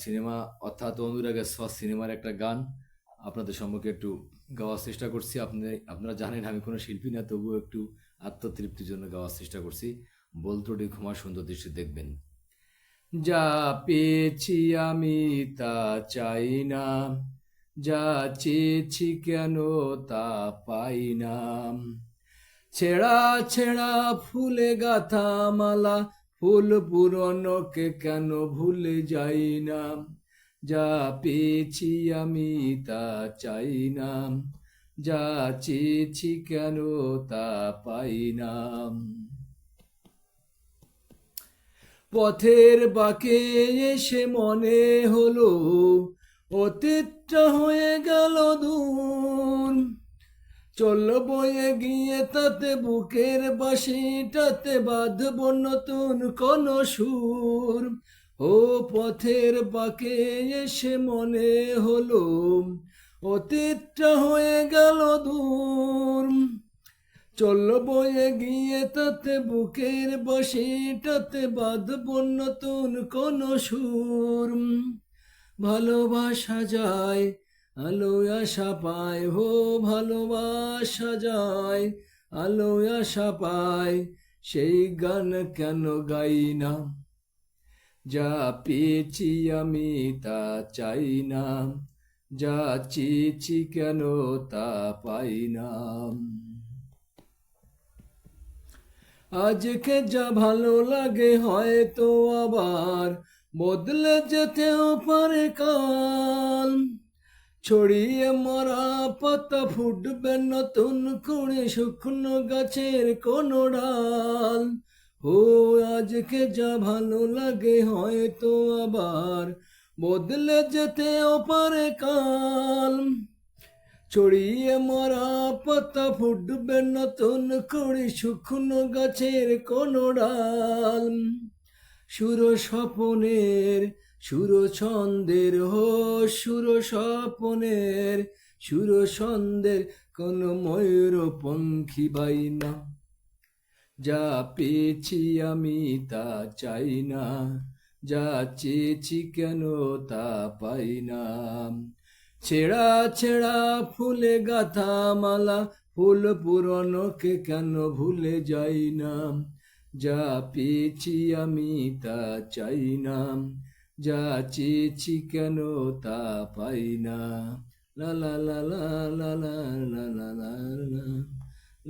Cinema অর্থাৎ অনুরাগের ছ সিনেমার একটা গান আপনাদের সম্মুখে একটু গাওয়ার চেষ্টা করছি। আপনারা জানেন আমি কোনো শিল্পী না, তবুও একটু আত্মতৃপ্তির জন্য গাওয়ার চেষ্টা করছি। বল ত্রুটি ক্ষমা, সুন্দর দৃষ্টি দেখবেন। যা পেয়েছি আমি তা চাই না, যা চেয়েছি কেন তা পাই না। ছেঁড়া ছেঁড়া ফুলে গাথা মালা, ফুল পুরনোকে কেন ভুলে যাই না। যা পেয়েছি আমি তা চাই না, যা চেয়েছি কেন তা পাই না। পথের বাঁকে এসে মনে হলো অতীতটা হয়ে গেল দূর। চলল বয়ে গিয়ে তাতে বুকের বাঁশিটাতে বাঁধব নতুন কোন সুর। ও পথের বাঁকে এসে মনে হলো অতীতটা হয়ে গেল দূর। চলল বয়ে গিয়ে তাতে বুকের বাঁশিটাতে বাঁধব নতুন কোন সুর। ভালোবাসা যায় আলো আশা পায়, হো ভালোবাসা যায় আলো আশা পায়, সেই গান কেন গাই না। যা পেয়েছি আমি তা চাই না, যা চেয়েছি কেন তা পাই না। আজকে যা ভালো লাগে হয়তো আবার বদলে যেতেও পারে কাল। ছড়িয়ে মরা পাতা ফুটবে নতুন করে শুকনো গাছের কোন ডাল। ও আজকে যা ভালো লাগে হয়তো আবার বদলে যেতেও পারে কাল। ছড়িয়ে মরা পাতা ফুটবে নতুন করে শুকনো গাছের কোন ডাল। সুর স্বপনের সুর ছন্দের, হো সুর স্বপনের সুর ছন্দের কোন ময়ূর পঙ্খী পাই না। যা পেয়েছি আমি তা চাই না, যা চেয়েছি কেন তা পাই না। ছেঁড়া ছেঁড়া ফুলে গাথা মালা, ফুল পুরনোকে কেন ভুলে যাই না। যা পেয়েছি আমি তা চাই না, যা চেয়েছি কেন তা পাই না। লা লা লা লা লা লা লা লা লা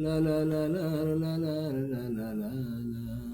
লা লা লা লা লা লা লা লা লা লা।